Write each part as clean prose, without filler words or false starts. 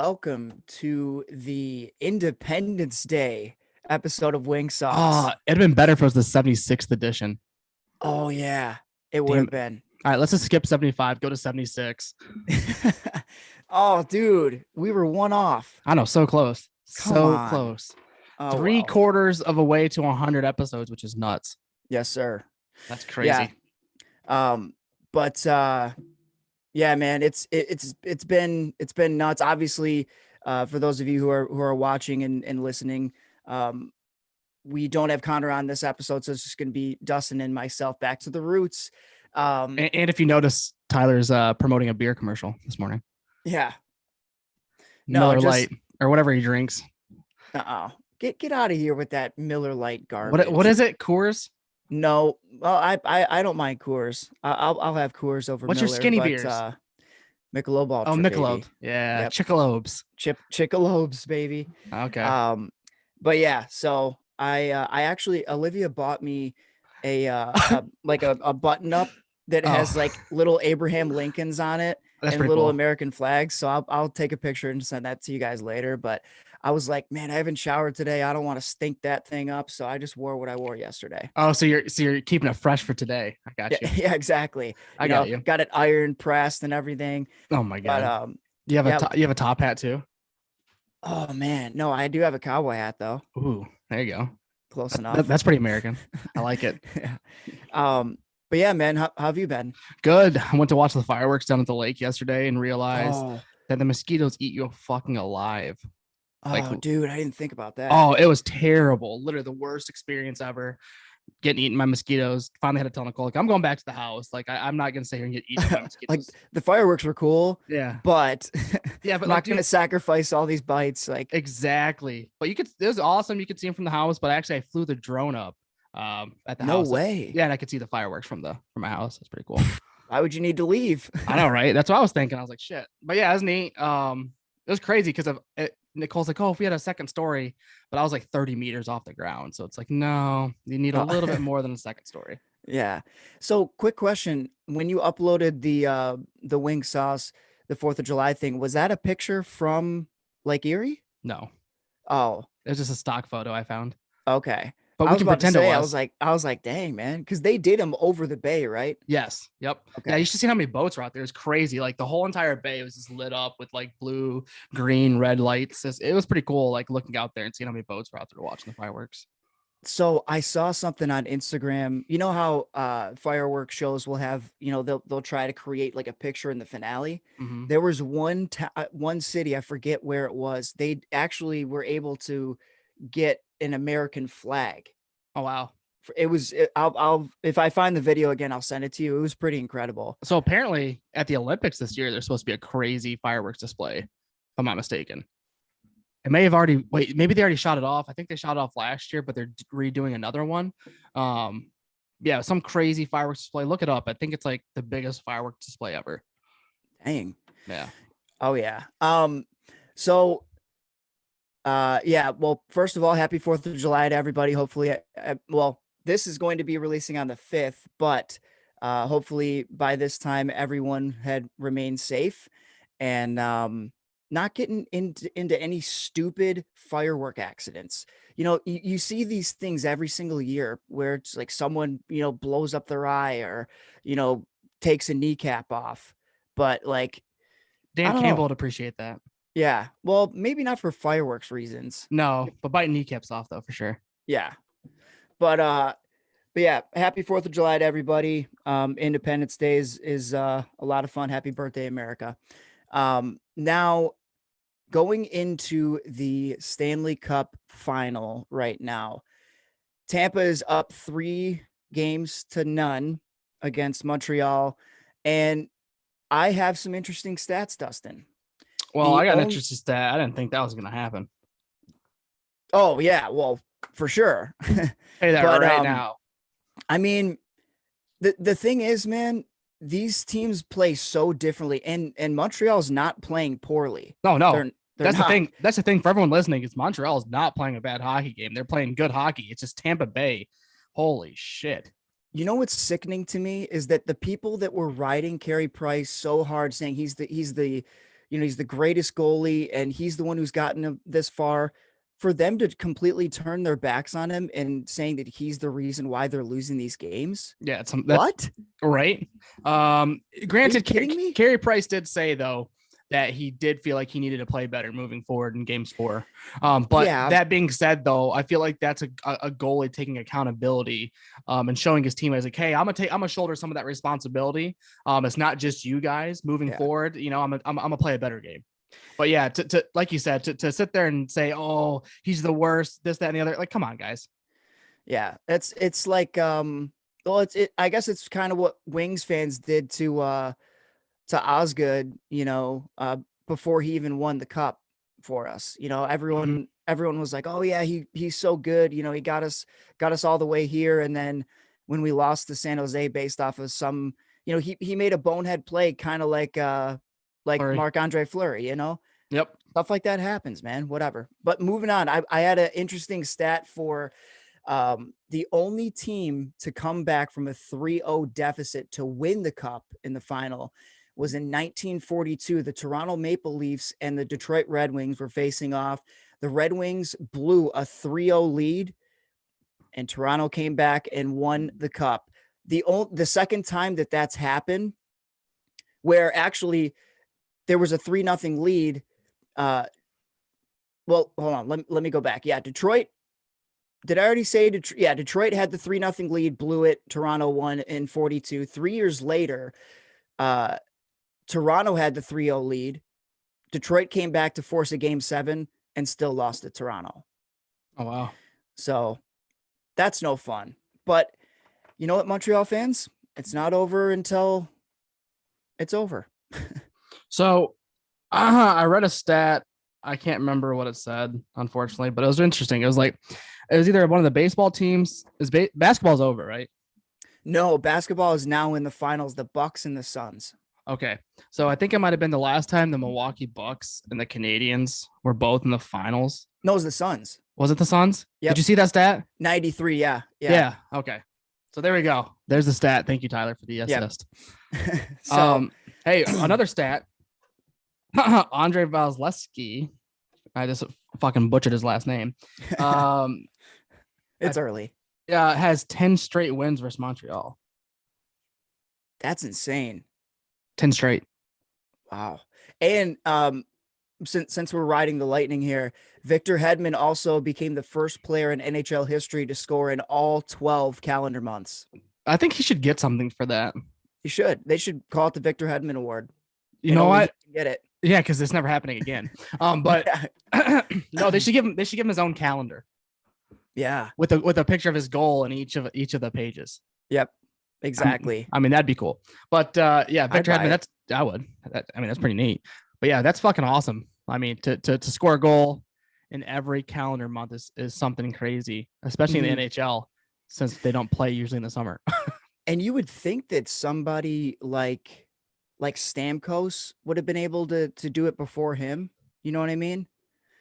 welcome to the Independence Day episode of Wing Sauce. It'd been better if it was the 76th edition. Oh yeah, it would Damn have it. been. All right, let's just skip 75, go to 76. Oh, dude, we were one off. I know, so close. Come So on. close. Oh, Three well. quarters of a way to 100 episodes, which is nuts. Yes, sir. That's crazy. Yeah. But yeah, man, it's been nuts. Obviously, for those of you who are watching and listening, we don't have Connor on this episode, so it's just going to be Dustin and myself back to the roots. And if you notice, Tyler's promoting a beer commercial this morning. Yeah. Miller Lite or whatever he drinks. Get out of here with that Miller Lite garbage. What is it? Coors? No. Well, I don't mind Coors. I'll have Coors over What's Miller. Your skinny beers? Michelob Ultra. Oh, Michelob. Baby. Yeah. Yep. Chickalobes. Chickalobes, baby. Okay. But yeah, so I actually, Olivia bought me a button up that has like little Abraham Lincolns on it. That's and pretty little cool. American flags. So I'll take a picture and send that to you guys later. But I was like, man, I haven't showered today. I don't want to stink that thing up. So I just wore what I wore yesterday. Oh, so you're keeping it fresh for today. I got you. Yeah, exactly. I got you. Got it ironed, pressed, and everything. Oh my God. But you have a top hat too? Oh man, no, I do have a cowboy hat though. Ooh, there you go. Close enough. That's pretty American. I like it. Yeah. But yeah, man, how have you been? Good. I went to watch the fireworks down at the lake yesterday and realized that the mosquitoes eat you fucking alive. Dude, I didn't think about that. Oh, it was terrible. Literally the worst experience ever. Getting eaten by mosquitoes. Finally had to tell Nicole, like, I'm going back to the house. Like, I'm not gonna sit here and get eaten by mosquitoes. Like the fireworks were cool. Yeah. But yeah, but I'm not gonna sacrifice all these bites. Like exactly. But it was awesome. You could see them from the house, but actually I flew the drone up at the house. No way. Yeah, and I could see the fireworks from my house. That's pretty cool. Why would you need to leave? I know, right? That's what I was thinking. I was like, shit. But yeah, it was neat. It was crazy because of it. Nicole's like, oh, if we had a second story, but I was like 30 meters off the ground. So it's like, no, you need a little bit more than a second story. Yeah. So quick question. When you uploaded the wing sauce, the 4th of July thing, was that a picture from Lake Erie? No. Oh. It was just a stock photo I found. Okay. But we can pretend it was. I was like, dang, man, because they did them over the bay, right? Yes. Yep. Okay. Yeah, you should see how many boats were out there. It's crazy. Like the whole entire bay was just lit up with like blue, green, red lights. It was pretty cool, like looking out there and seeing how many boats were out there watching the fireworks. So I saw something on Instagram. You know how fireworks shows will have, they'll try to create like a picture in the finale. Mm-hmm. There was one city, I forget where it was. They actually were able to get an American flag. Oh wow. I'll if I find the video again, I'll send it to you. It was pretty incredible. So apparently at the Olympics this year, there's supposed to be a crazy fireworks display, if I'm not mistaken. It may have maybe they already shot it off. I think they shot it off last year, but they're redoing another one. Yeah, some crazy fireworks display. Look it up. I think it's like the biggest fireworks display ever. Dang. Yeah. Oh yeah. So yeah, well, first of all, happy 4th of July to everybody. Hopefully, this is going to be releasing on the 5th, but hopefully by this time, everyone had remained safe and not getting into any stupid firework accidents. You see these things every single year where it's like someone, blows up their eye or, takes a kneecap off. But like, Dan Campbell would appreciate that. Yeah. Well, maybe not for fireworks reasons. No, but biting kneecaps off though, for sure. Yeah. But yeah, happy 4th of July to everybody. Independence Day is a lot of fun. Happy birthday, America. Now going into the Stanley Cup final right now, Tampa is up 3-0 against Montreal. And I have some interesting stats, Dustin. Well, I got an interesting stat. I didn't think that was going to happen. Oh, yeah. Well, for sure. Say that right now. I mean, the thing is, man, these teams play so differently, and Montreal's not playing poorly. No. They're That's not. the thing. That's the thing for everyone listening is Montreal is not playing a bad hockey game. They're playing good hockey. It's just Tampa Bay. Holy shit. You know what's sickening to me is that the people that were riding Carey Price so hard saying he's the he's the greatest goalie and he's the one who's gotten him this far. For them to completely turn their backs on him and saying that he's the reason why they're losing these games. Yeah, that's What? right. Are Granted, you kidding me? Carey Price did say though that he did feel like he needed to play better moving forward in games 4. But Yeah. that being said, though, I feel like that's a goalie taking accountability and showing his teammates like, hey, I'm gonna shoulder some of that responsibility. It's not just you guys moving forward. You know, I'm gonna play a better game. But yeah, to like you said, to sit there and say, oh, he's the worst, this, that, and the other, like, come on, guys. Yeah. It's like, well, I guess it's kind of what Wings fans did to Osgood, before he even won the cup for us. Everyone was like, "Oh yeah, he's so good. He got us all the way here." And then when we lost to San Jose based off of some, he made a bonehead play, kind of like Fleury. Marc-Andre Fleury. Yep. Stuff like that happens, man. Whatever. But moving on, I had an interesting stat for the only team to come back from a 3-0 deficit to win the cup in the final was in 1942. The Toronto Maple Leafs and the Detroit Red Wings were facing off. The Red Wings blew a 3-0 lead, and Toronto came back and won the cup. The second time that that's happened, where actually there was a 3-0 lead. Well, hold on. Let me go back. Yeah, Detroit. Did I already say Detroit? Yeah, Detroit had the 3-0 lead, blew it. Toronto won in 42. 3 years later, Toronto had the 3-0 lead. Detroit came back to force a game 7 and still lost to Toronto. Oh, wow. So that's no fun. But you know what, Montreal fans? It's not over until it's over. So I read a stat. I can't remember what it said, unfortunately, but it was interesting. It was either one of the baseball teams. Basketball's over, right? No, basketball is now in the finals, the Bucks and the Suns. Okay. So I think it might have been the last time the Milwaukee Bucks and the Canadians were both in the finals. No, it was the Suns. Was it the Suns? Yep. Did you see that stat? 93, yeah. Yeah. Okay. So there we go. There's the stat. Thank you, Tyler, for the assist. So, hey, another stat. Andre Vasilevsky. I just fucking butchered his last name. It's early. Has 10 straight wins versus Montreal. That's insane. 10 straight. Wow. And since we're riding the lightning here, Victor Hedman also became the first player in NHL history to score in all 12 calendar months. I think he should get something for that. He should. They should call it the Victor Hedman Award. You know what? Get it. Yeah, because it's never happening again. But no, they should give him his own calendar. Yeah. With a picture of his goal in each of the pages. Yep. Exactly. I mean, that'd be cool. But yeah, Victor Hedman, that's pretty neat. But yeah, that's fucking awesome. I mean, to score a goal in every calendar month is something crazy, especially in the NHL, since they don't play usually in the summer. And you would think that somebody like Stamkos would have been able to do it before him. You know what I mean?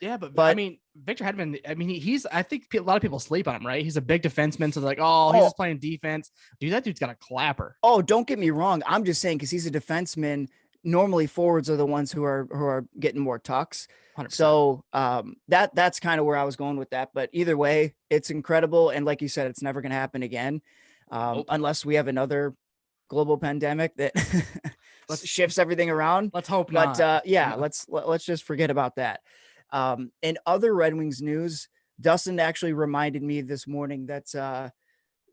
Yeah, but I mean, Victor Hedman, I mean, I think a lot of people sleep on him, right? He's a big defenseman. So they're like, he's just playing defense. Dude, that dude's got a clapper. Oh, don't get me wrong. I'm just saying, because he's a defenseman, normally forwards are the ones who are getting more tucks. 100%. So that's kind of where I was going with that. But either way, it's incredible. And like you said, it's never going to happen again. Unless we have another global pandemic that shifts everything around. Let's hope not. But let's just forget about that. In other Red Wings news, Dustin actually reminded me this morning that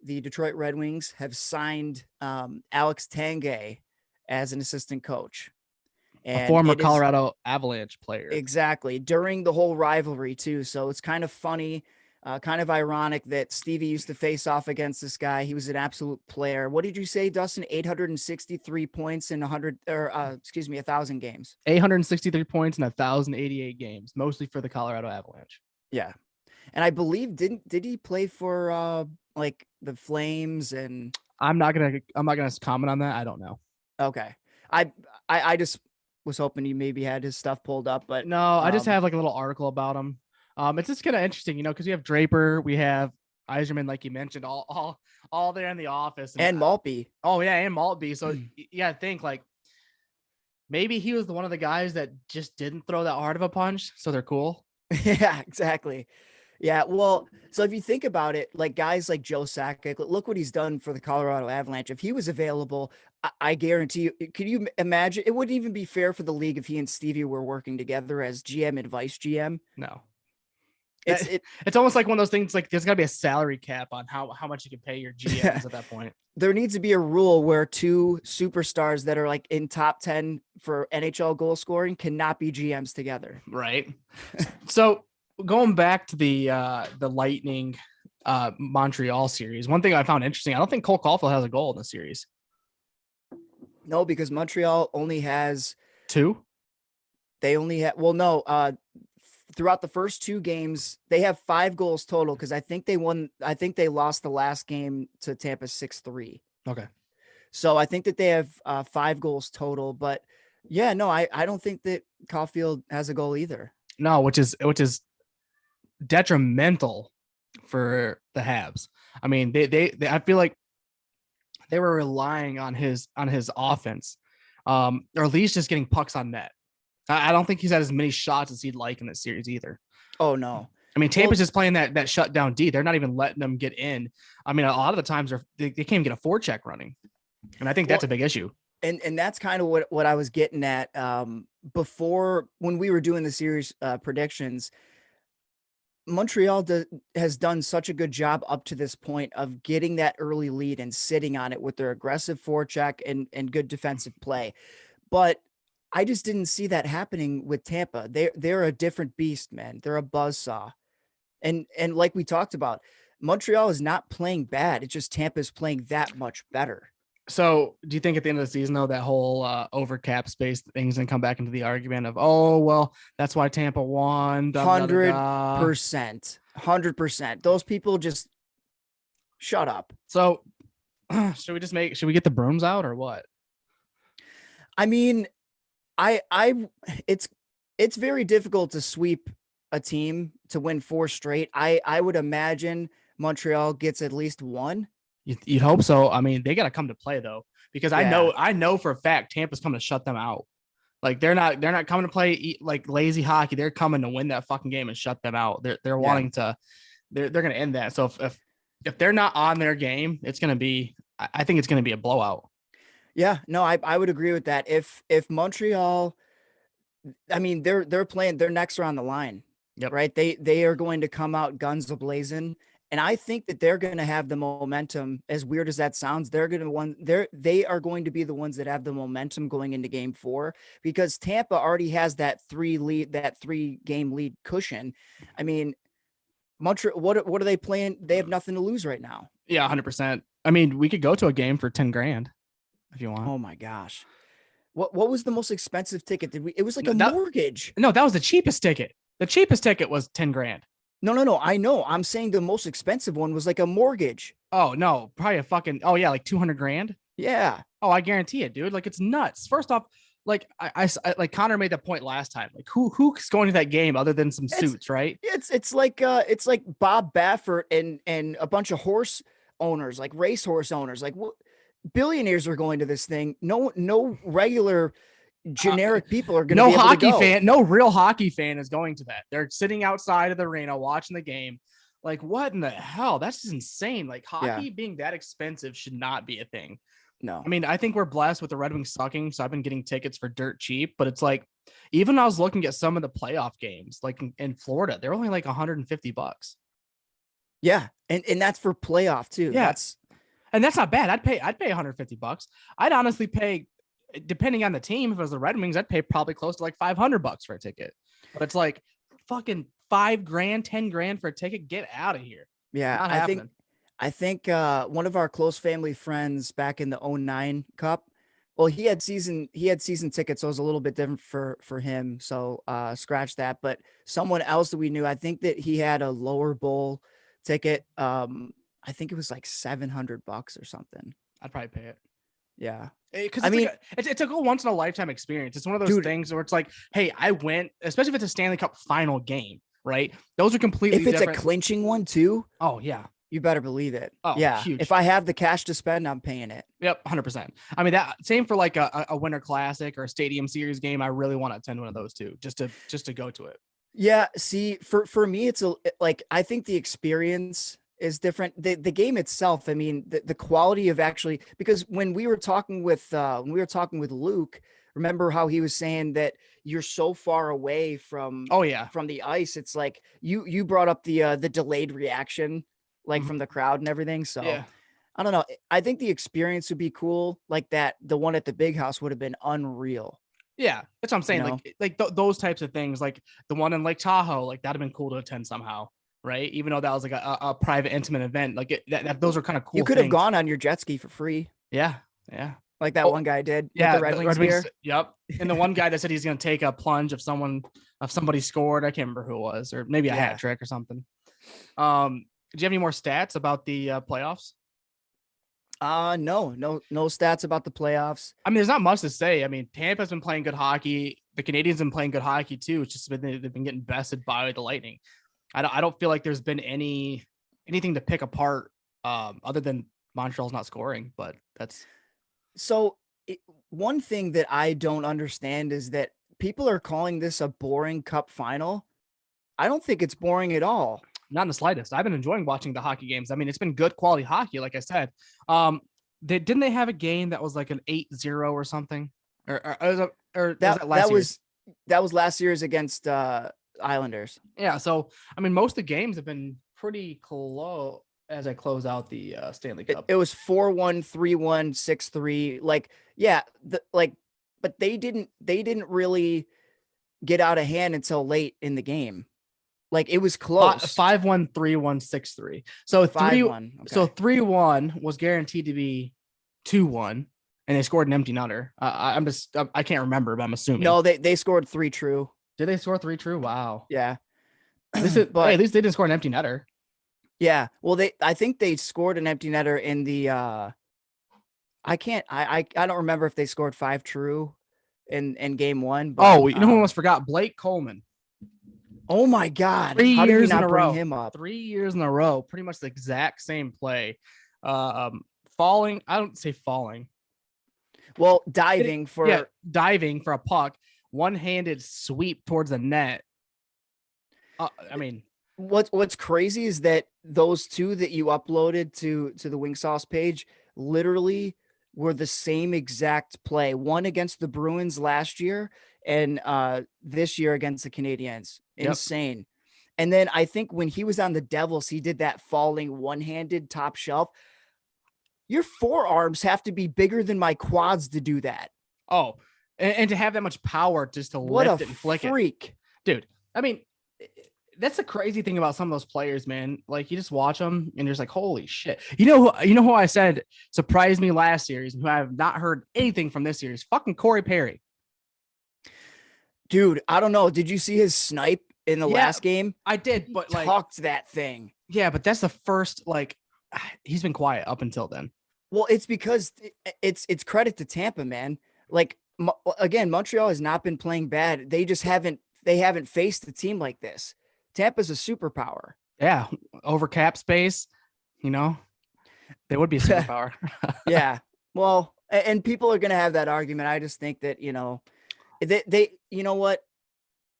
the Detroit Red Wings have signed Alex Tanguay as an assistant coach. And a former Colorado Avalanche player. Exactly. During the whole rivalry too. So it's kind of funny, kind of ironic that Stevie used to face off against this guy. He was an absolute player. What did you say, Dustin? 863 points in 1,000 games. 863 points in 1,088 games, mostly for the Colorado Avalanche. Yeah. And I believe did he play for like the Flames? And I'm not gonna comment on that. I don't know. Okay. I just was hoping you maybe had his stuff pulled up, but no, I just have like a little article about him. It's just kind of interesting, because we have Draper, we have Yzerman, like you mentioned, all there in the office, and Maltby. Oh yeah, and Maltby. So yeah, I think like maybe he was one of the guys that just didn't throw that hard of a punch, so they're cool. Yeah, exactly. Yeah, well, so if you think about it, like guys like Joe Sakic, look what he's done for the Colorado Avalanche. If he was available, I guarantee you, could you imagine? It wouldn't even be fair for the league if he and Stevie were working together as GM and vice GM. No. It's it. It's almost like one of those things. Like there's got to be a salary cap on how much you can pay your GMs at that point. There needs to be a rule where two superstars that are like in top 10 for NHL goal scoring cannot be GMs together. Right. So going back to the Lightning Montreal series, one thing I found interesting, I don't think Cole Caulfield has a goal in the series. No, because Montreal only has 2. They only have, well, no, throughout the first 2 games, they have 5 goals total because I think they lost the last game to Tampa 6-3. Okay. So I think that they have 5 goals total, but yeah, no, I don't think that Caulfield has a goal either. No, which is detrimental for the Habs. I mean, they I feel like they were relying on his offense, or at least just getting pucks on net. I don't think he's had as many shots as he'd like in this series either. Oh no. I mean, Tampa's just playing that shutdown D. They're not even letting them get in. I mean, a lot of the times they can't even get a forecheck running, and I think that's a big issue. And that's kind of what I was getting at before when we were doing the series predictions. Montreal has done such a good job up to this point of getting that early lead and sitting on it with their aggressive forecheck and good defensive play. But I just didn't see that happening with Tampa. They're a different beast, man. They're a buzzsaw. And like we talked about, Montreal is not playing bad. It's just Tampa's playing that much better. So do you think at the end of the season, though, that whole over cap space thing's going to come back into the argument of, oh, well, that's why Tampa won? 100%. 100%. Those people just shut up. So should we get the brooms out or what? I mean, it's very difficult to sweep a team to win 4 straight. I would imagine Montreal gets at least 1. You'd hope so. I mean, they got to come to play though, because I know for a fact Tampa's coming to shut them out. Like they're not coming to play like lazy hockey. They're coming to win that fucking game and shut them out. They're wanting to. They're going to end that. So if they're not on their game, it's going to be. I think it's going to be a blowout. Yeah, no, I would agree with that. If Montreal, I mean, they're playing. Their necks are on the line. Yep. Right. They are going to come out guns a-blazing. And I think that they're going to have the momentum. As weird as that sounds, they are going to be the ones that have the momentum going into game 4, because Tampa already has that 3-game lead cushion. I mean, Montreal, what are they playing? They have nothing to lose right now. Yeah, 100%. I mean, we could go to a game for $10,000 if you want. Oh my gosh. What was the most expensive ticket? It was like a mortgage. No, that was the cheapest ticket. The cheapest ticket was $10,000. No. I know. I'm saying the most expensive one was like a mortgage. Oh no, probably a fucking. Oh yeah, like $200,000. Yeah. Oh, I guarantee it, dude. Like it's nuts. First off, like I like Connor made that point last time. Like who's going to that game other than some suits, right? It's like Bob Baffert and a bunch of horse owners, like racehorse owners, like billionaires are going to this thing. No regular generic people are going to. No hockey fan, no real hockey fan is going to that. They're sitting outside of the arena watching the game. Like what in the hell? That's just insane. Like hockey being that expensive should not be a thing. No, I mean, I think we're blessed with the Red Wings sucking, so I've been getting tickets for dirt cheap. But it's like, even I was looking at some of the playoff games, like in Florida, they're only like $150. Yeah, and that's for playoff too. Yeah, and that's not bad. I'd pay $150. I'd honestly pay, depending on the team. If it was the Red Wings, I'd pay probably close to like $500 for a ticket. But it's like fucking $5,000, $10,000 for a ticket. Get out of here. Yeah, not happening. I think one of our close family friends back in the 2009 Cup, well, he had season tickets, so it was a little bit different for him. So scratch that. But someone else that we knew, I think that he had a lower bowl ticket. I think it was like $700 or something. I'd probably pay it. Yeah. Because I mean, it's a once in a lifetime experience. It's one of those things where it's like, hey, I went, especially if it's a Stanley Cup final game, right? Those are completely different. If it's different. a clinching one too. Oh yeah. You better believe it. Oh, Yeah. huge. If I have the cash to spend, I'm paying it. Yep, 100%. I mean, that same for like a Winter Classic or a Stadium Series game. I really want to attend one of those too, just to go to it. Yeah, see, for me, it's like I think the experience is different. The game itself, I mean, the quality of actually, because when we were talking with Luke, remember how he was saying that you're so far away Oh yeah. from the ice. It's like you brought up the delayed reaction, like from Mhm. the crowd and everything. So Yeah. I don't know. I think the experience would be cool, like that. The one at the big house would have been unreal, Yeah, that's what I'm you saying. know? Those types of things, like the one in Lake Tahoe, like that'd have been cool to attend somehow, right? Even though that was like a private, intimate event, like those are kind of You cool could have things. gone on your jet ski for free, Yeah, yeah. like that Oh, one guy did with the yeah, Red the Wings Red Wings. gear. Yep. And the one guy that said he's going to take a plunge if somebody scored. I can't remember who it was, or maybe a hat Yeah. trick or something. Do you have any more stats about the playoffs? No stats about the playoffs. I mean, there's not much to say. I mean, Tampa's been playing good hockey. The Canadians have been playing good hockey too. It's just they've been getting bested by the Lightning. I don't feel like there's been anything to pick apart other than Montreal's not scoring. But that's So one thing that I don't understand is that people are calling this a boring cup final. I don't think it's boring at all. not in the slightest. I've been enjoying watching the hockey games. I mean, it's been good quality hockey, like I said. Didn't they have a game that was like an 8-0 or something, or was that last That year's? was last year's against Islanders. Yeah. So I mean, most of the games have been pretty close as I close out the Stanley Cup. It was 4-1, 3-1, 6-3. Like, yeah, but they didn't really get out of hand until late in the game. Like it was close. 5-1, 3-1, 6-3. So 5-1. Okay. So 3-1 was guaranteed to be 2-1, and they scored an empty netter. I can't remember, but I'm assuming. No, they scored 3 true. Did they score 3 true? Wow. Yeah. At least at least they didn't score an empty netter. Yeah. Well, I think they scored an empty netter in the I don't remember if they scored 5 true in game 1, but you know who almost forgot? Blake Coleman. Oh my God. 3 How did we years in not a bring row. him up? 3 years in a row. Pretty much the exact same play. Falling. I don't say falling. Well, diving for a puck, one-handed sweep towards the net. I mean, what's crazy is that those two that you uploaded to the Wing Sauce page literally were the same exact play. One against the Bruins last year and this year against the Canadiens. Insane. Yep. And then I think when he was on the Devils, he did that falling one-handed top shelf. Your forearms have to be bigger than my quads to do that. Oh, and to have that much power just to lift it and flick it. Dude, I mean, that's the crazy thing about some of those players, man. Like you just watch them and you're just like, holy shit. You know who I said surprised me last series and who I have not heard anything from this series? Fucking Corey Perry. Dude, I don't know. Did you see his snipe in the last game? I did, but like talked that thing. Yeah, but that's the first, like, he's been quiet up until then. Well, it's because it's credit to Tampa, man. Like again, Montreal has not been playing bad. They just haven't faced a team like this. Tampa's a superpower. Yeah, over cap space, they would be a superpower. Yeah. Well, and people are going to have that argument. I just think that, they you know what?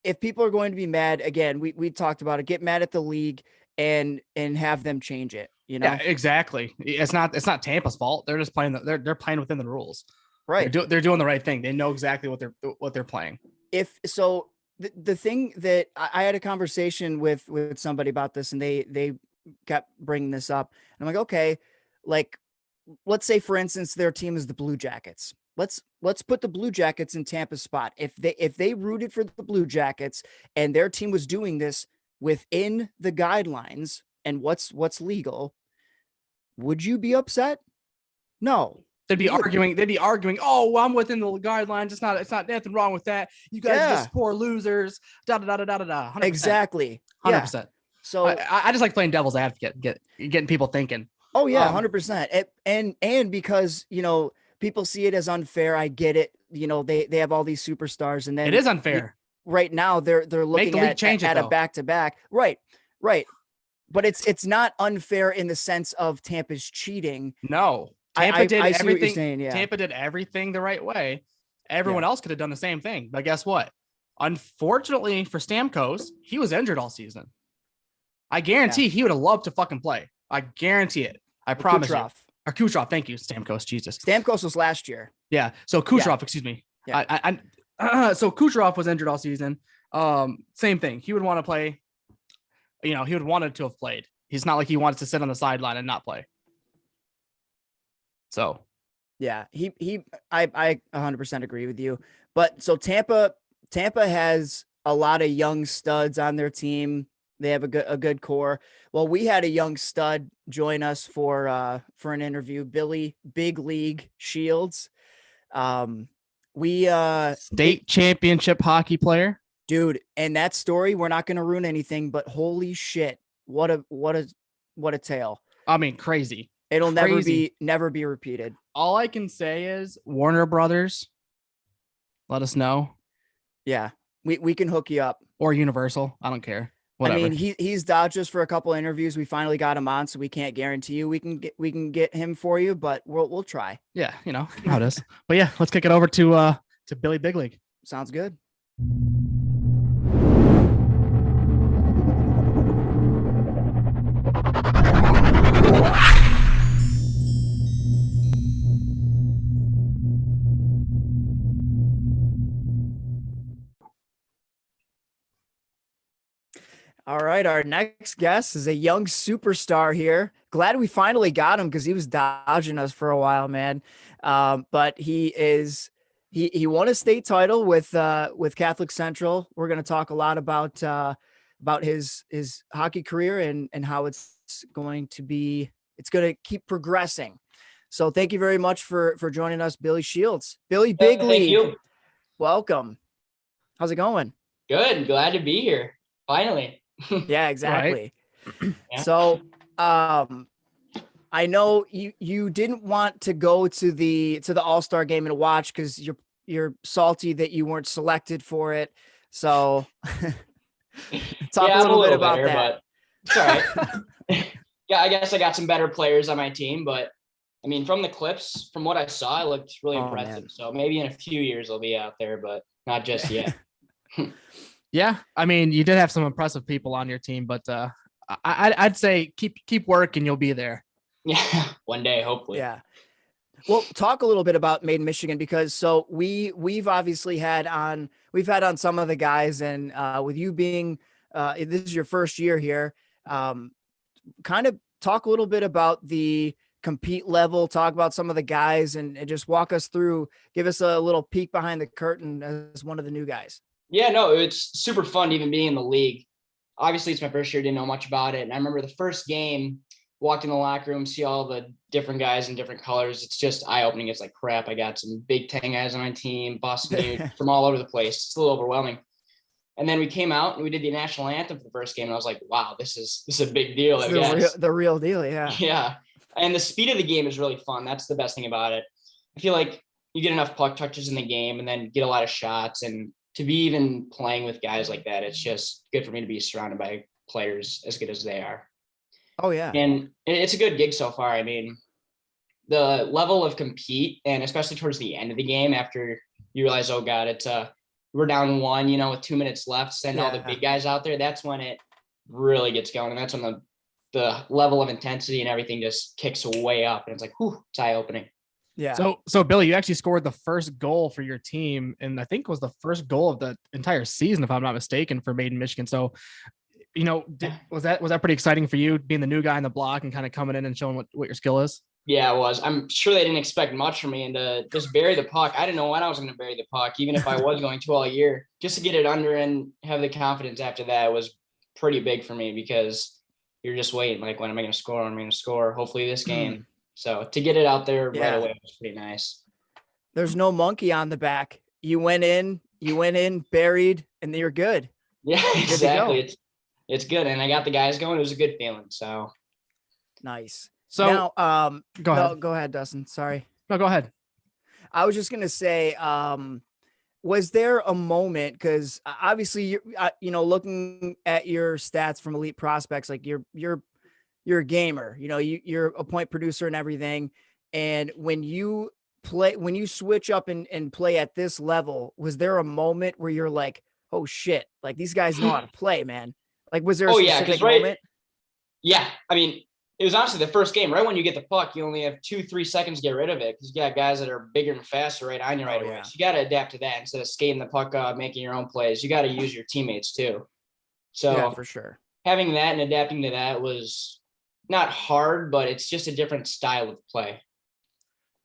If people are going to be mad, again, we talked about it, get mad at the league and have them change it. Yeah, exactly. It's not Tampa's fault. They're just playing. They're playing within the rules. Right. They're doing the right thing. They know exactly what they're playing. If so, the thing that I had a conversation with somebody about this, and they kept bringing this up, and I'm like, okay, like let's say for instance their team is the Blue Jackets. Let's put the Blue Jackets in Tampa's spot. If they rooted for the Blue Jackets and their team was doing this within the guidelines and what's legal, would you be upset? No. They'd be arguing. Oh, well, I'm within the guidelines. It's not nothing wrong with that. You guys are just poor losers. Da da da da da da. 100%. Exactly. 100%. So I just like playing devil's advocate, getting people thinking. Oh yeah, 100%. And because people see it as unfair. I get it. They have all these superstars, and then it is unfair. Right now, they're looking at a back-to-back. Right. but it's not unfair in the sense of Tampa's cheating. No, Tampa did I see what you're everything. saying. Yeah. Tampa did everything the right way. Everyone Yeah. else could have done the same thing. But guess what? Unfortunately for Stamkos, he was injured all season. I guarantee he would have loved to fucking play. I guarantee it. I promise you. Or Kucherov. Thank you, Stamkos. Jesus. Stamkos was last year. Yeah. So Kucherov, excuse me. Yeah. So Kucherov was injured all season. Same thing. He would want to play. He would wanted to have played. He's not like he wants to sit on the sideline and not play. So, yeah, I 100% agree with you. But so Tampa has a lot of young studs on their team. They have a good core. Well, we had a young stud join us for an interview, Billy Big League Shields. State championship hockey player. Dude, and that story, we're not going to ruin anything, but holy shit, what a tale. I mean, crazy. It'll never be repeated. All I can say is Warner Brothers, let us know. Yeah, we can hook you up. Or Universal, I don't care. Whatever. I mean, he's dodged us for a couple interviews. We finally got him on, so we can't guarantee you we can get him for you, but we'll try. Yeah, how it is. But yeah, let's kick it over to Billy Big League. Sounds good. All right, our next guest is a young superstar here. Glad we finally got him because he was dodging us for a while, man. But he won a state title with Catholic Central. We're going to talk a lot about his hockey career and how it's going to keep progressing. So thank you very much for joining us, Billy Shields. Billy Big League. Thank you. Welcome. How's it going? Good. Glad to be here. Finally. Yeah, exactly. Right. Yeah. So, I know you didn't want to go to the All-Star game and watch because you're salty that you weren't selected for it. So, talk a little bit about better, that. But it's all right. Yeah, I guess I got some better players on my team, but I mean, from the clips, from what I saw, it looked really impressive. Man. So maybe in a few years I'll be out there, but not just yet. Yeah, I mean, you did have some impressive people on your team, but I'd say keep working, you'll be there. Yeah, one day, hopefully. Yeah. Well, talk a little bit about Made in Michigan because so we've obviously had on some of the guys, and with you being this is your first year here, kind of talk a little bit about the compete level, talk about some of the guys, and just walk us through, give us a little peek behind the curtain as one of the new guys. Yeah, no, it's super fun even being in the league. Obviously, it's my first year, didn't know much about it. And I remember the first game, walked in the locker room, see all the different guys in different colors. It's just eye-opening. It's like, crap, I got some Big Ten guys on my team, Boston from all over the place. It's a little overwhelming. And then we came out and we did the national anthem for the first game. And I was like, wow, this is a big deal, I guess. The real deal, yeah. Yeah. And the speed of the game is really fun. That's the best thing about it. I feel like you get enough puck touches in the game and then get a lot of shots, and to be even playing with guys like that, it's just good for me to be surrounded by players as good as they are. Oh, yeah. And it's a good gig so far. I mean, the level of compete, and especially towards the end of the game, after you realize, oh God, we're down 1, with 2 minutes left, send all the big guys out there. That's when it really gets going. And that's when the level of intensity and everything just kicks way up. And it's like, whew, it's eye-opening. Yeah. So Billy, you actually scored the first goal for your team, and I think was the first goal of the entire season, if I'm not mistaken, for Made in Michigan. So, was that pretty exciting for you, being the new guy on the block and kind of coming in and showing what your skill is? Yeah, it was. I'm sure they didn't expect much from me, and to just bury the puck. I didn't know when I was going to bury the puck, even if I was going to all year. Just to get it under and have the confidence after that was pretty big for me, because you're just waiting, like, when am I going to score? When am I going to score? Hopefully this game. So to get it out there right away was pretty nice. There's no monkey on the back. You went in, buried, and you're good. Yeah, exactly. It's good. And I got the guys going. It was a good feeling. So nice. So now, go ahead. Go ahead, Dustin. Sorry. No, go ahead. I was just going to say, was there a moment, because obviously looking at your stats from elite prospects, like you're a gamer, you're a point producer and everything. And when you switch up and play at this level, was there a moment where you're like, oh shit, like these guys know how to play, man? Like, was there a Oh yeah, specific because right, moment? yeah. I mean, it was honestly the first game. Right when you get the puck, you only have 2-3 seconds to get rid of it because you got guys that are bigger and faster right on you right away. Yeah. So you got to adapt to that instead of skating the puck up, making your own plays. You got to use your teammates too. So Yeah, for sure. having that and adapting to that was not hard, but it's just a different style of play.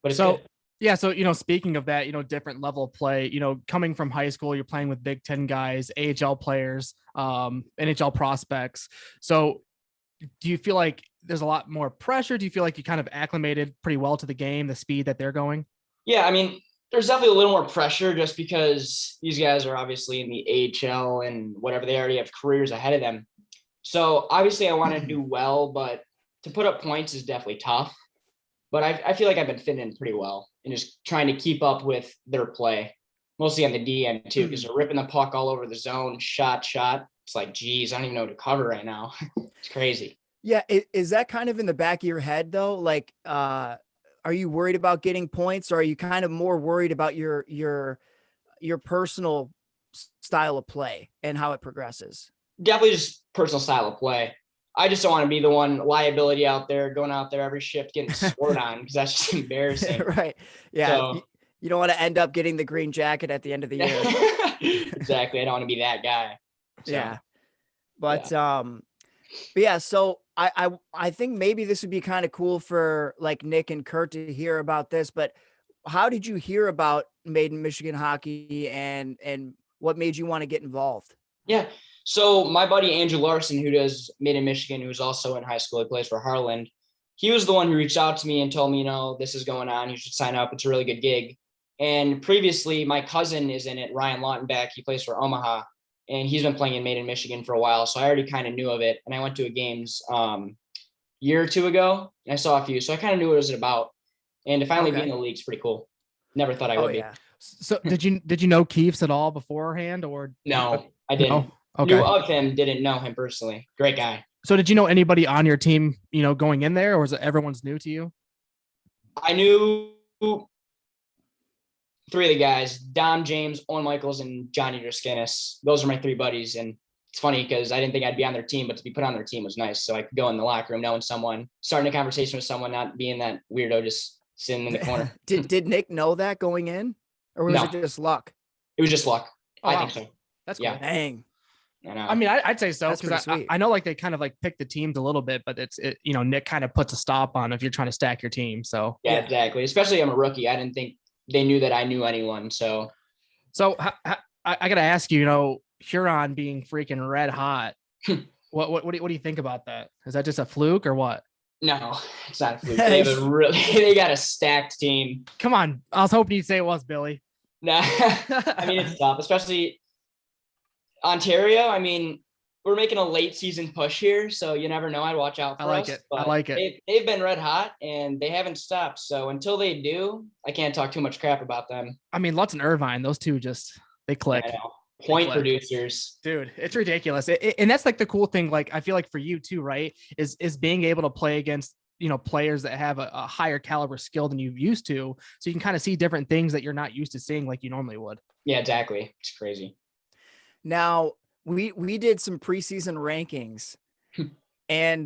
But it's good. Yeah. So, speaking of that, different level of play, coming from high school, you're playing with Big Ten guys, AHL players, NHL prospects. So do you feel like there's a lot more pressure? Do you feel like you kind of acclimated pretty well to the game, the speed that they're going? Yeah. I mean, there's definitely a little more pressure just because these guys are obviously in the AHL and whatever, they already have careers ahead of them. So obviously I want to do well, but to put up points is definitely tough. But I feel like I've been fitting in pretty well and just trying to keep up with their play, mostly on the D end too, because they're ripping the puck all over the zone, shot. It's like, geez, I don't even know what to cover right now. It's crazy. Yeah. Is that kind of in the back of your head though? Like, are you worried about getting points, or are you kind of more worried about your personal style of play and how it progresses? Definitely just personal style of play. I just don't want to be the one liability out there, going out there every shift getting scored on, because that's just embarrassing. Right. Yeah. So, you don't want to end up getting the green jacket at the end of the year. exactly. I don't want to be that guy. So, yeah. But yeah, so I think maybe this would be kind of cool for like Nick and Kurt to hear about this, but how did you hear about Made in Michigan hockey, and what made you want to get involved? Yeah. So my buddy Andrew Larson, who does Made in Michigan, who's also in high school, he plays for Harland. He was the one who reached out to me and told me, this is going on. You should sign up. It's a really good gig. And previously, my cousin is in it, Ryan Lautenbach. He plays for Omaha, and he's been playing in Made in Michigan for a while. So I already kind of knew of it. And I went to a games year or two ago, and I saw a few. So I kind of knew what it was about. And to finally be in the league is pretty cool. Never thought I would be. So did you know Keefs at all beforehand, or? No, I didn't. No? Okay. Knew of him, didn't know him personally. Great guy. So did you know anybody on your team, going in there, or was it everyone's new to you? I knew 3 of the guys: Dom, James, Owen Michaels, and Johnny Druskinis. Those are my 3 buddies. And it's funny because I didn't think I'd be on their team, but to be put on their team was nice. So I could go in the locker room knowing someone, starting a conversation with someone, not being that weirdo just sitting in the corner. Did Nick know that going in, or was it just luck? It was just luck. Oh, I think so. That's cool. Yeah. Dang. I mean, I'd say so, because sweet. I know like they kind of like pick the teams a little bit, but Nick kind of puts a stop on if you're trying to stack your team. So yeah, exactly. Especially I'm a rookie. I didn't think they knew that I knew anyone. So I got to ask you, Huron being freaking red hot. what do you think about that? Is that just a fluke or what? No, it's not a fluke. They got a stacked team. Come on. I was hoping you'd say it was, Billy. Nah, I mean, it's tough, especially Ontario. I mean, we're making a late season push here, so you never know. I'd watch out for us. I like it. They've been red hot, and they haven't stopped. So until they do, I can't talk too much crap about them. I mean, Lutz and Irvine, those two they click. Point producers. Dude, it's ridiculous. And that's like the cool thing. Like, I feel like for you too, right? Is being able to play against, players that have a higher caliber skill than you've used to. So you can kind of see different things that you're not used to seeing like you normally would. Yeah, exactly. It's crazy. Now we did some preseason rankings, and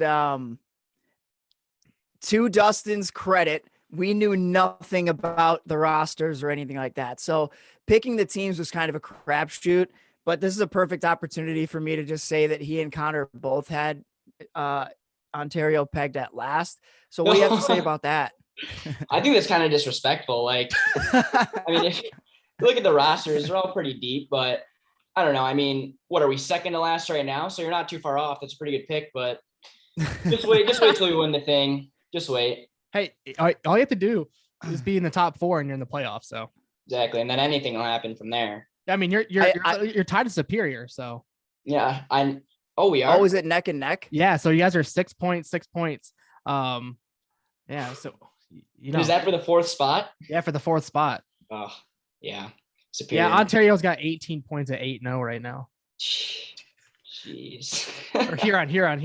to Dustin's credit, we knew nothing about the rosters or anything like that. So picking the teams was kind of a crapshoot, but this is a perfect opportunity for me to just say that he and Connor both had Ontario pegged at last. So what do you have to say about that? I think that's kind of disrespectful. Like, I mean, if you look at the rosters, they're all pretty deep, but I don't know. I mean, what are we, second to last right now? So you're not too far off. That's a pretty good pick, but just wait till we win the thing. Just wait. Hey, all you have to do is be in the top 4 and you're in the playoffs. So exactly, and then anything will happen from there. I mean, you're tied to Superior, so yeah. We are. Oh, is it neck and neck? Yeah, so you guys are 6 points. Yeah, so is that for the 4th spot? Yeah, for the 4th spot. Oh, yeah. superior. Yeah, Ontario's got 18 points at 8-0 right now. Jeez. Or Huron. Huron.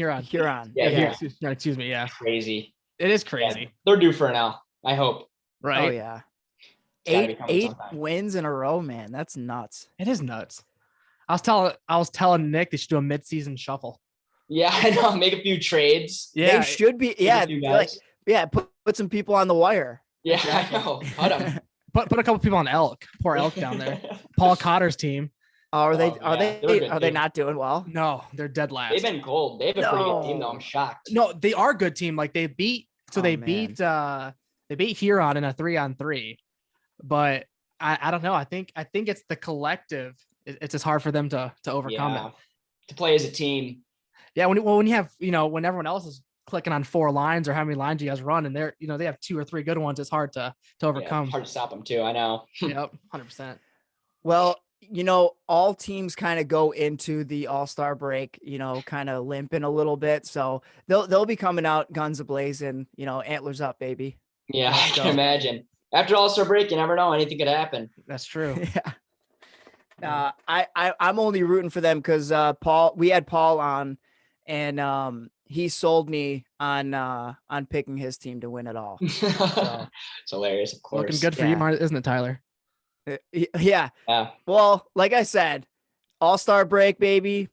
Yeah. Excuse me. Yeah, Crazy. it is Yeah, crazy. they're due for an L. I hope. Right? Oh yeah. It's gotta be coming Eight sometime. wins in a row, man. That's nuts. It is nuts. I was telling Nick they should do a mid-season shuffle. Yeah, I know. Make a few trades. Yeah, They should be. Take a Yeah, few like guys. put some people on the wire. Yeah, exactly. I know. Cut 'em. put a couple people on Elk. Poor Elk down there. Paul Cotter's team. Are they? Oh, Are yeah, they were good they too. not doing well? No, they're dead last. They've been cold. They have a pretty good team, though. I'm shocked. No, they are a good team. Like they beat. So Oh, they man. beat Huron in a 3-on-3. But I don't know. I think it's the collective. It's just hard for them to overcome Yeah. it. To play as a team. Yeah, when you have when everyone else is clicking on 4 lines or how many lines you guys run, and they're they have 2 or 3 good ones, it's hard to Yeah, overcome. hard to stop them too. I know. Yep, 100%. Well, all teams kind of go into the All-Star break, kind of limping a little bit. So they'll be coming out guns a-blazing, antlers up, baby. Yeah, Let's I can go. imagine. After All-Star break, you never know. Anything could happen. That's true. Yeah. I'm only rooting for them because we had Paul on, and he sold me on picking his team to win it all. It's hilarious, of course. Looking good for Yeah. you, isn't it, Tyler? Yeah. Yeah. Well, like I said, All-Star break, baby.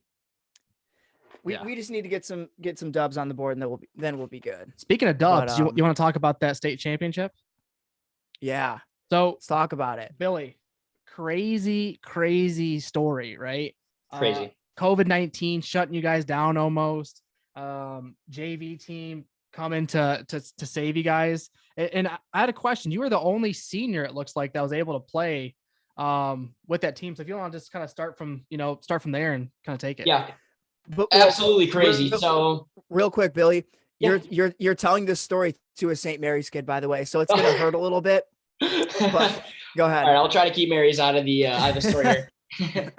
We just need to get some dubs on the board, and then we'll be good. Speaking of dubs, But, you want to talk about that state championship? Yeah. So Let's talk about it. Billy, crazy story, right? Crazy. COVID-19 shutting you guys down almost. JV team coming to save you guys. And I had a question. You were the only senior, it looks like, that was able to play with that team. So if you want to just kind of start from there and kind of take it. Yeah, But absolutely crazy. So real quick, Billy, Yeah. you're telling this story to a St. Mary's kid, by the way, so it's gonna hurt a little bit. But go ahead. All right, I'll try to keep Mary's out of the story here.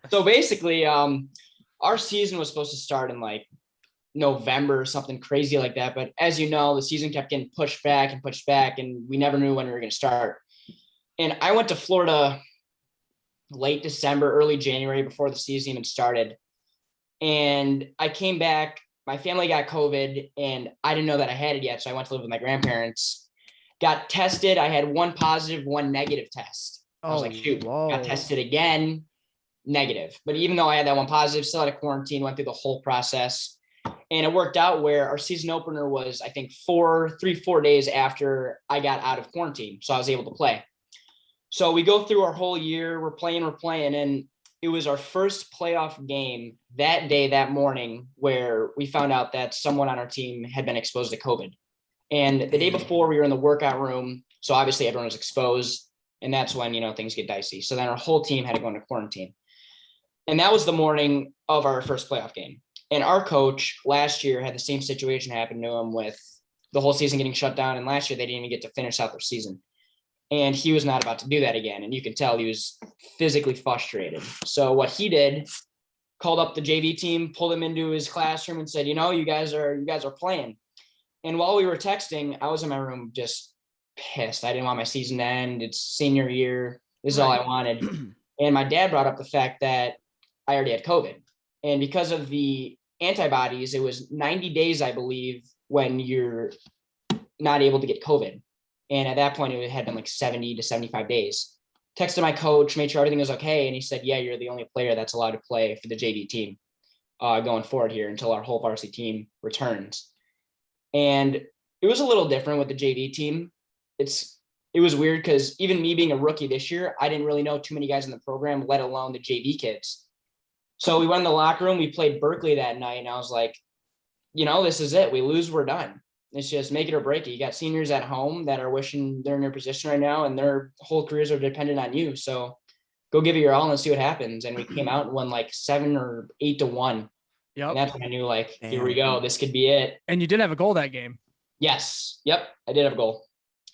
So basically, our season was supposed to start in like November or something crazy like that. But as you know, the season kept getting pushed back, and we never knew when we were going to start. And I went to Florida late December, early January before the season even started. And I came back, my family got COVID, and I didn't know that I had it yet. So I went to live with my grandparents. Got tested. I had 1 positive, 1 negative test. I was like, shoot, got tested again, negative. But even though I had that 1 positive, still had a quarantine, went through the whole process. And it worked out where our season opener was, I think, 4 days after I got out of quarantine. So I was able to play. So we go through our whole year. We're playing. And it was our first playoff game that day, that morning, where we found out that someone on our team had been exposed to COVID. And the day before, we were in the workout room. So obviously everyone was exposed. And that's when, things get dicey. So then our whole team had to go into quarantine. And that was the morning of our first playoff game. And our coach last year had the same situation happen to him with the whole season getting shut down. And last year, they didn't even get to finish out their season. And he was not about to do that again. And you could tell he was physically frustrated. So what he did, called up the JV team, pulled him into his classroom and said, you guys are playing. And while we were texting, I was in my room just pissed. I didn't want my season to end. It's senior year. This is all I wanted. And my dad brought up the fact that I already had COVID. And because of the antibodies, it was 90 days, I believe, when you're not able to get COVID. And at that point, it had been like 70 to 75 days. Texted my coach, made sure everything was okay. And he said, yeah, you're the only player that's allowed to play for the JV team going forward here until our whole varsity team returns. And it was a little different with the JV team. It was weird because even me being a rookie this year, I didn't really know too many guys in the program, let alone the JV kids. So we went in the locker room, we played Berkeley that night, and I was like, this is it. We lose, we're done. It's just make it or break it. You got seniors at home that are wishing they're in your position right now, and their whole careers are dependent on you. So go give it your all and see what happens. And we came out and won like 7 or 8-1. Yep. And that's when I knew, like, here we go. This could be it. And you did have a goal that game. Yes. Yep. I did have a goal.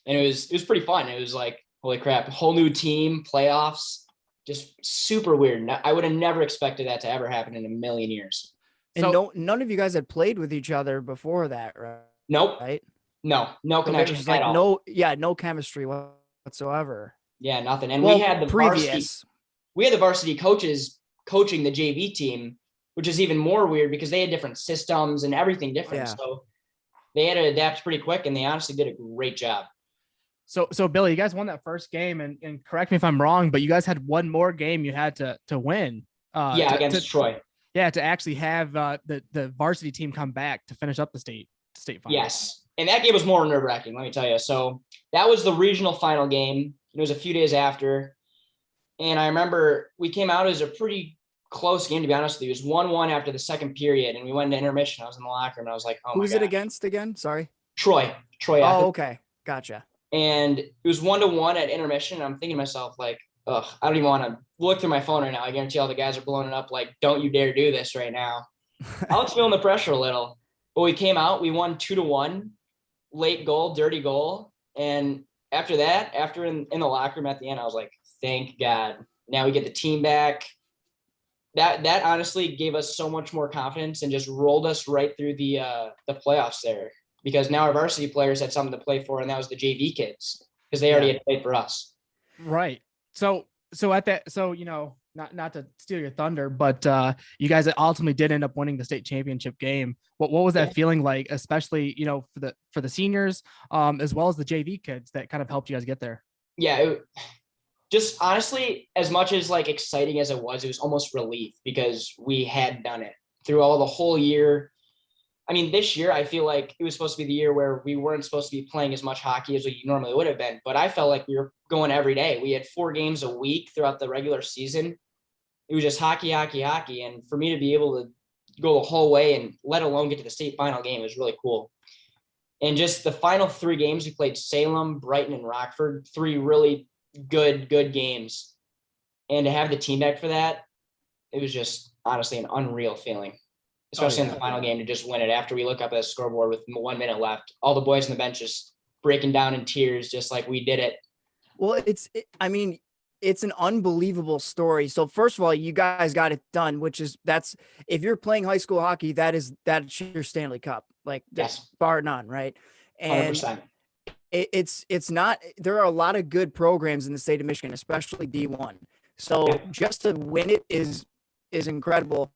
And it was pretty fun. It was like, holy crap, a whole new team, playoffs, just super weird. I would have never expected that to ever happen in a million years. And so, none of you guys had played with each other before that, right? Nope. Right? No connection at all. No chemistry whatsoever. Yeah, nothing. And Well, we had the varsity coaches coaching the JV team, which is even more weird because they had different systems and everything different. Yeah. So they had to adapt pretty quick, and they honestly did a great job. So Billy, you guys won that first game, and correct me if I'm wrong, but you guys had one more game you had to win. Against Troy. Yeah, to actually have the varsity team come back to finish up the state final. Yes, and that game was more nerve-wracking, let me tell you. So that was the regional final game. It was a few days after, and I remember we came out as a pretty close game, to be honest with you. It was 1-1 after the second period, and we went into intermission. I was in the locker room, and I was like, oh, who's it against again? Sorry. Troy. Oh, okay. Gotcha. And it was 1-1 at intermission. And I'm thinking to myself, like, ugh, I don't even want to look through my phone right now. I guarantee all the guys are blowing it up. Like, don't you dare do this right now. I was feeling the pressure a little, but we came out, we won 2-1, late goal, dirty goal. And after that, in the locker room at the end, I was like, thank God. Now we get the team back. That honestly gave us so much more confidence and just rolled us right through the playoffs there. Because now our varsity players had something to play for, and that was the JV kids because they already had played for us. Right. So at that, not to steal your thunder, but you guys ultimately did end up winning the state championship game. What was that feeling like, especially for the seniors, as well as the JV kids that kind of helped you guys get there? Yeah, just honestly, as much as like exciting as it was almost relief because we had done it through the whole year. I mean, this year, I feel like it was supposed to be the year where we weren't supposed to be playing as much hockey as we normally would have been. But I felt like we were going every day. We had 4 games a week throughout the regular season. It was just hockey. And for me to be able to go the whole way and let alone get to the state final game was really cool. And just the final 3 games, we played Salem, Brighton, and Rockford, 3 really good games. And to have the team back for that, it was just honestly an unreal feeling. Especially in the final game to just win it after we look up at the scoreboard with 1 minute left. All the boys on the bench just breaking down in tears, just like we did it. Well, it's an unbelievable story. So first of all, you guys got it done, if you're playing high school hockey, that's your Stanley Cup, like yes, bar none, right? And 100%. It's not. There are a lot of good programs in the state of Michigan, especially D1. So just to win it is incredible.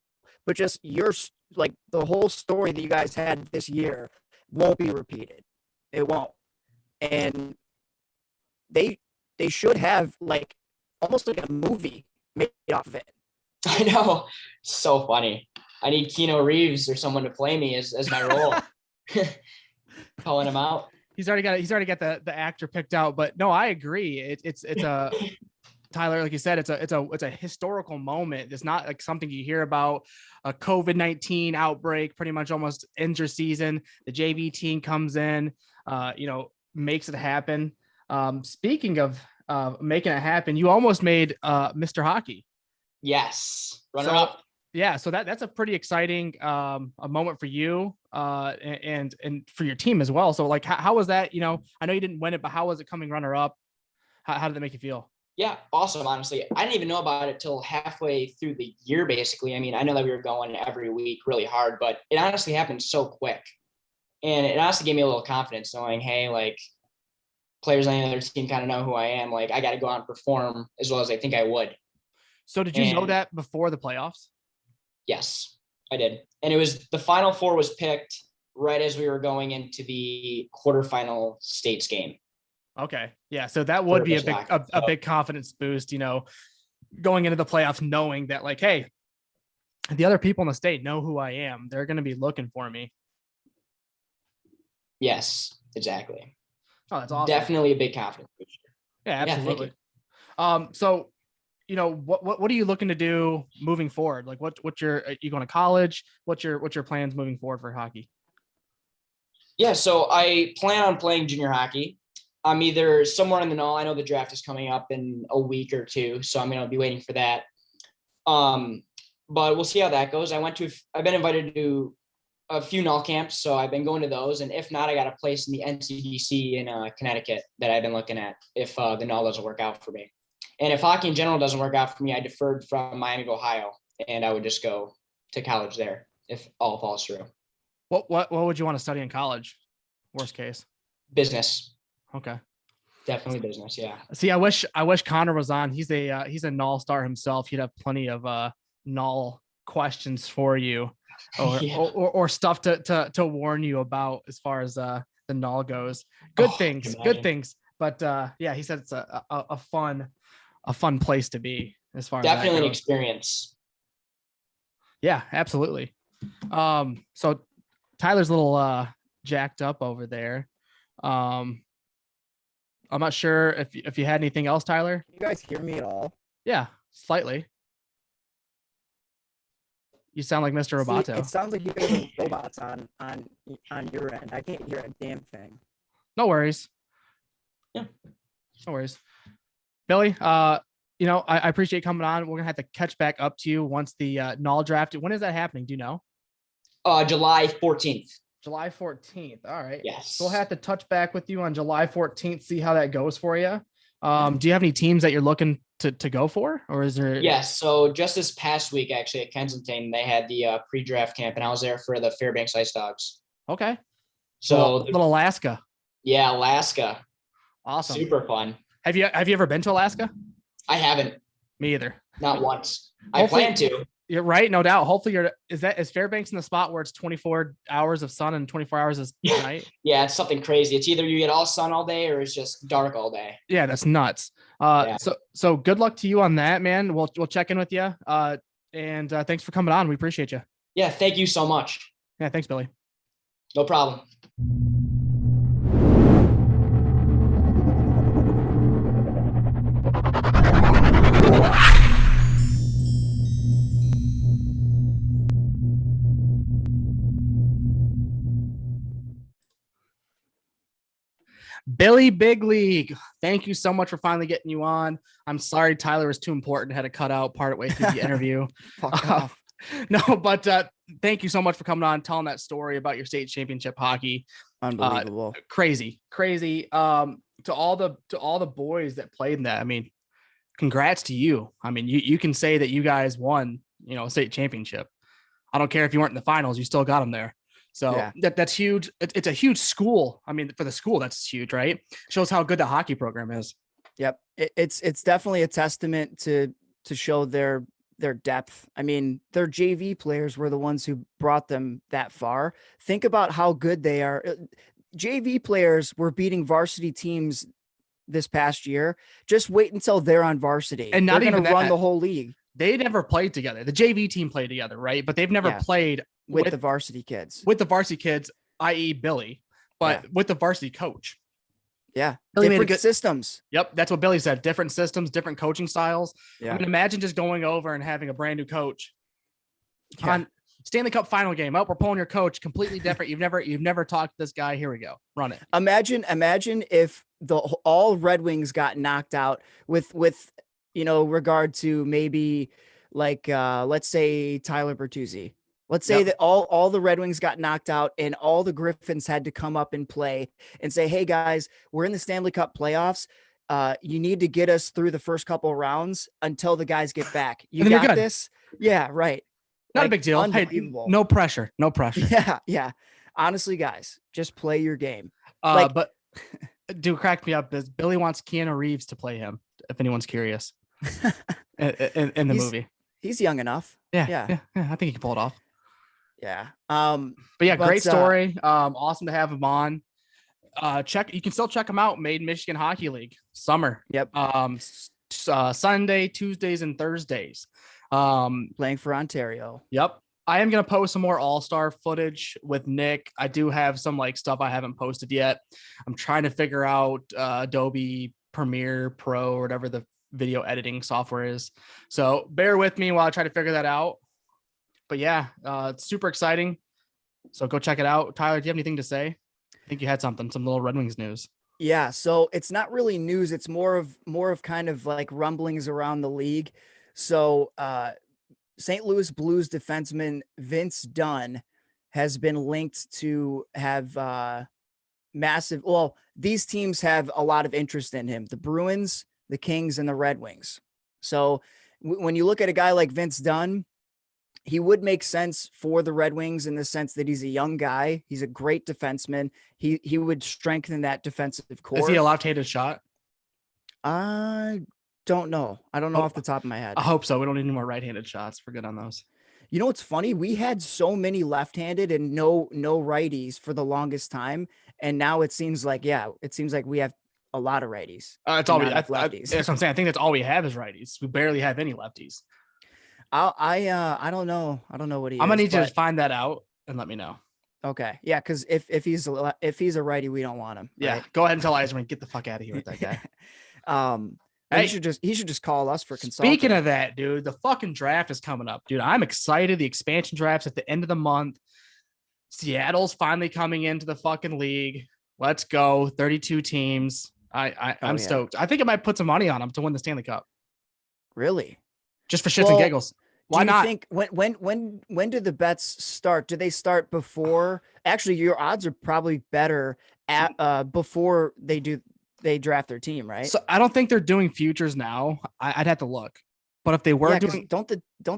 But just the whole story that you guys had this year won't be repeated. It won't. And they should have almost like a movie made off of it. I know. So funny. I need Keanu Reeves or someone to play me as my role. Calling him out. He's already got the actor picked out, but no, I agree. It's a Tyler, like you said, it's a historical moment. It's not like something you hear about. A COVID-19 outbreak pretty much almost ends your season. The JV team comes in, makes it happen. Speaking of making it happen, you almost made Mr. Hockey. Yes, runner up. Yeah, so that's a pretty exciting a moment for you and for your team as well. So like, how was that? I know you didn't win it, but how was it coming runner up? How did that make you feel? Yeah, awesome. Honestly, I didn't even know about it till halfway through the year, basically. I mean, I know that we were going every week really hard, but it honestly happened so quick. And it honestly gave me a little confidence knowing, hey, like players on the other team kind of know who I am. Like I got to go out and perform as well as I think I would. So did you know that before the playoffs? Yes, I did. And it was the final 4 was picked right as we were going into the quarterfinal states game. Okay. Yeah. So that would be a big confidence boost, going into the playoffs, knowing that like, hey, the other people in the state know who I am. They're going to be looking for me. Yes, exactly. Oh, that's awesome. Definitely a big confidence booster. Yeah, absolutely. So, what are you looking to do moving forward? Like are you going to college? What's your plans moving forward for hockey? Yeah. So I plan on playing junior hockey. I'm either somewhere in the null. I know the draft is coming up in a week or 2, so I'm going to be waiting for that. But we'll see how that goes. I've been invited to a few null camps, so I've been going to those. And if not, I got a place in the NCDC in Connecticut that I've been looking at if the null doesn't work out for me. And if hockey in general doesn't work out for me, I deferred from Miami to Ohio, and I would just go to college there if all falls through. What would you want to study in college? Worst case. Business. Okay. Definitely business. Yeah. See, I wish Connor was on. He's a null star himself. He'd have plenty of null questions for you, or Yeah. or stuff to warn you about as far as the null goes. Good Oh, things, imagine. But yeah, he said it's a fun place to be as far Definitely as an that goes. experience. Yeah, absolutely. So Tyler's a little jacked up over there. I'm not sure if you had anything else, Tyler. You guys hear me at all? Yeah, slightly. You sound like Mr. See, Roboto. it sounds like you guys are robots on your end. I can't hear a damn thing. No worries. Yeah. No worries. Billy, I appreciate coming on. We're gonna have to catch back up to you once the null draft. When is that happening? Do you know? July 14th. July 14th. All right. Yes. So we'll have to touch back with you on July 14th, see how that goes for you. Do you have any teams that you're looking to go for, or is there? Yes. So just this past week, actually at Kensington, they had the pre-draft camp, and I was there for the Fairbanks Ice Dogs. Okay. So little Alaska. Yeah, Alaska. Awesome. Super fun. Have you ever been to Alaska? I haven't. Me either. Not once. Hopefully- I plan to. You're right, no doubt. Hopefully, is Fairbanks in the spot where it's 24 hours of sun and 24 hours of night? Yeah, it's something crazy. It's either you get all sun all day or it's just dark all day. Yeah, that's nuts. Yeah. So good luck to you on that, man. We'll check in with you. And thanks for coming on. We appreciate you. Yeah, thank you so much. Yeah, thanks, Billy. No problem. Billy Big League, thank you so much for finally getting you on. I'm sorry Tyler was too important, had to cut out part way through the interview. Fuck off. No, but thank you so much for coming on, telling that story about your state championship hockey. Unbelievable. Crazy. To all the boys that played in that. I mean, congrats to you. I mean, you can say that you guys won, a state championship. I don't care if you weren't in the finals, you still got them there. So yeah. That's huge. It's a huge school. I mean, for the school, that's huge, right? Shows how good the hockey program is. Yep. It's definitely a testament to show their depth. I mean, their JV players were the ones who brought them that far. Think about how good they are. JV players were beating varsity teams this past year. Just wait until they're on varsity. And not even run the whole league. They never played together. The JV team played together, right? But they've never played with the varsity kids. With the varsity kids, i.e. Billy, but with the varsity coach. Yeah. Billy different systems. Yep. That's what Billy said. Different systems, different coaching styles. Yeah. I mean, imagine just going over and having a brand new coach on Stanley Cup final game. Oh, we're pulling your coach completely different. You've never talked to this guy. Here we go. Run it. Imagine if all Red Wings got knocked out with regard to maybe like let's say Tyler Bertuzzi. Let's say that all the Red Wings got knocked out and all the Griffins had to come up and play and say, hey guys, we're in the Stanley Cup playoffs. You need to get us through the first couple rounds until the guys get back. You got this? Yeah, right. Not a big deal. Hey, no pressure. No pressure. Yeah. Honestly, guys, just play your game. But do crack me up is Billy wants Keanu Reeves to play him, if anyone's curious. in the movie. He's young enough. Yeah. I think he can pull it off. Yeah. But great story. Awesome to have him on. You can still check him out. Made in Michigan Hockey League summer. Yep. Sunday, Tuesdays, and Thursdays. Playing for Ontario. Yep. I am gonna post some more all-star footage with Nick. I do have some stuff I haven't posted yet. I'm trying to figure out Adobe Premiere Pro or whatever the video editing software is. So bear with me while I try to figure that out. But yeah, it's super exciting. So go check it out. Tyler, do you have anything to say? I think you had some little Red Wings news. Yeah. So it's not really news. It's more of kind of like rumblings around the league. So St. Louis Blues defenseman Vince Dunn has been linked to have massive. Well, these teams have a lot of interest in him. The Bruins, the Kings, and the Red Wings. So when you look at a guy like Vince Dunn, he would make sense for the Red Wings in the sense that he's a young guy. He's a great defenseman. He would strengthen that defensive core. Is he a left-handed shot? I don't know. I don't know off the top of my head. I hope so. We don't need any more right-handed shots. We're good on those. You know what's funny? We had so many left-handed and no righties for the longest time, and now it seems like we have a lot of righties. It's all we. Not enough That's lefties. what I'm saying. I think that's all we have is righties. We barely have any lefties. I don't know. I don't know what he I'm is. gonna need you to but- find that out and let me know. Okay, yeah, because if he's a righty, we don't want him. Yeah, right? go ahead and tell Eiserman, get the fuck out of here with that guy. And Hey. he should just call us for consulting. Speaking of that, dude, the fucking draft is coming up, dude. I'm excited. The expansion draft's at the end of the month. Seattle's finally coming into the fucking league. Let's go. 32 teams. I'm yeah. stoked. I think I might put some money on them to win the Stanley Cup. Really? Just for shits Well, and giggles. Why do you not? think when do the bets start? Do they start before? Actually, your odds are probably better at before they draft their team, right? So I don't think they're doing futures now. I'd have to look. But if they were Yeah, 'cause doing don't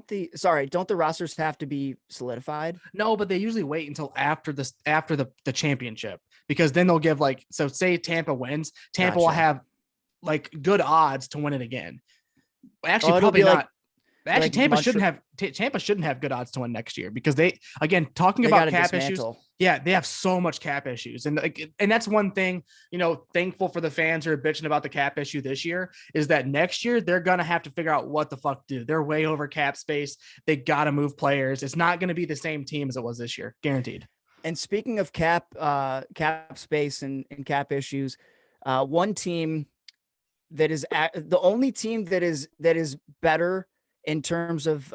the rosters have to be solidified? no, but they usually wait until after the championship, because then they'll give like, so say Tampa wins, Tampa will Gotcha. have like good odds to win it again. Actually, it'll probably be like- not. Actually, like Tampa shouldn't have good odds to win next year, because they, again, talking They about gotta cap issues. dismantle. Yeah, they have so much cap issues, and that's one thing, thankful for the fans who are bitching about the cap issue this year, is that next year they're gonna have to figure out what the fuck to do. They're way over cap space. They gotta move players. It's not gonna be the same team as it was this year, guaranteed. And speaking of cap space and cap issues, one team that is the only team that is better in terms of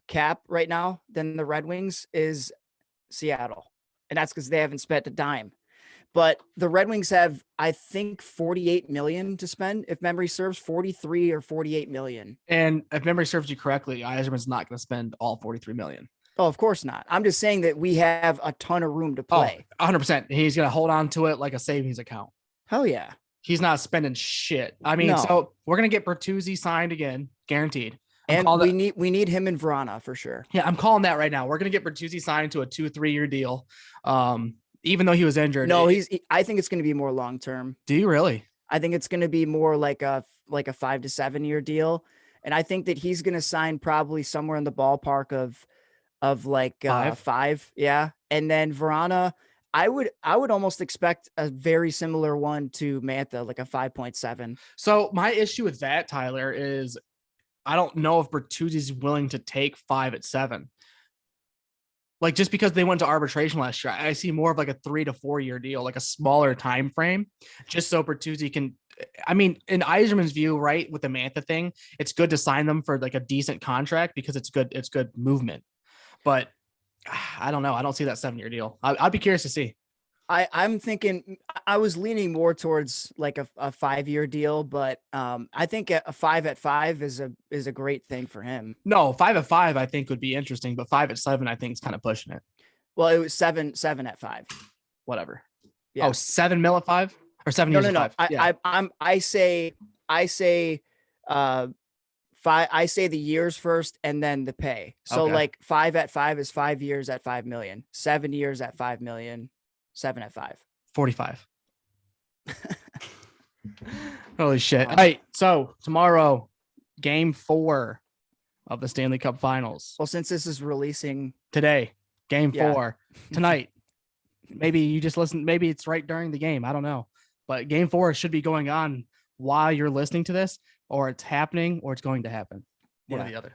cap right now than the Red Wings is Seattle. And that's because they haven't spent a dime. But the Red Wings have, I think, 48 million to spend, if memory serves, 43 or 48 million. And if memory serves you correctly, Eiserman's not going to spend all 43 million. Oh, of course not. I'm just saying that we have a ton of room to play. 100%. He's going to hold on to it like a savings account. Hell yeah. He's not spending shit. I mean, No. So we're going to get Bertuzzi signed again, guaranteed. And we need him and Vrana for sure. Yeah, I'm calling that right now. We're going to get Bertuzzi signed to a 2-3 year deal. Even though he was injured. No, I think it's going to be more long term. Do you really? I think it's going to be more like a 5 to 7 year deal. And I think that he's going to sign probably somewhere in the ballpark of like 5. Yeah. And then Vrana, I would almost expect a very similar one to Mantha, like a 5.7. So my issue with that, Tyler, is I don't know if Bertuzzi's willing to take 5 at 7. Like, just because they went to arbitration last year, I see more of like a 3 to 4 year deal, like a smaller time frame, just so Bertuzzi can. I mean, in Eiserman's view, right, with the Mantha thing, it's good to sign them for like a decent contract because it's good movement. But I don't know. I don't see that 7 year deal. I'd be curious to see. I'm thinking I was leaning more towards like a 5 year deal, but I think a 5 at 5 is a great thing for him. No, 5 at 5 I think would be interesting, but 5 at 7 I think is kind of pushing it. Well, it was 7 at 5. Whatever. Yeah. Oh, 7 mil at 5 or 7 years No. at 5. Yeah. I say 5. I say the years first and then the pay. So Okay. like 5 at 5 is 5 years at 5 million, 7 years at 5 million, 7 at 5. 45. Holy shit. Wow. All right. So tomorrow, game 4 of the Stanley Cup Finals. Well, since this is releasing, Today, game Yeah. 4. Tonight. Maybe you just listen. Maybe it's right during the game. I don't know. But game 4 should be going on while you're listening to this, or it's happening, or it's going to happen. One or Yeah. the other.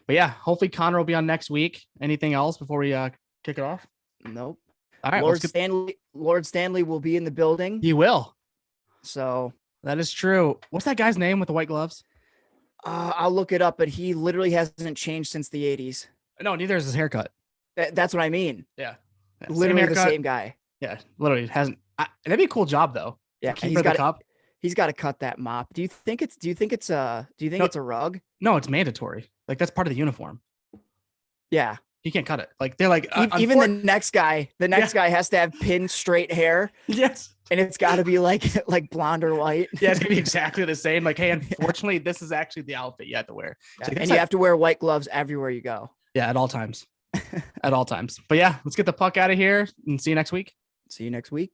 But yeah, hopefully Connor will be on next week. Anything else before we kick it off? nope. All right. Lord Stanley will be in the building. He will. So That is true. What's that guy's name with the white gloves? I'll look it up, but he literally hasn't changed since the 80s. No, neither is his haircut. That's what I mean. Yeah. Literally the haircut. same guy. Yeah, literally hasn't. That'd be a cool job though. Yeah, Keeper the cup. he's got to cut that mop. Do you think it's a rug? No, it's mandatory. Like that's part of the uniform. Yeah. You can't cut it. Like they're like Even the next guy has to have pin straight hair, yes. and it's got to be like blonde or white. Yeah, it's gonna be exactly the same. Like, hey, unfortunately, this is actually the outfit you have to wear. Yeah, So and you have to wear white gloves everywhere you go. Yeah, at all times. At all times. But yeah, let's get the puck out of here and see you next week. See you next week.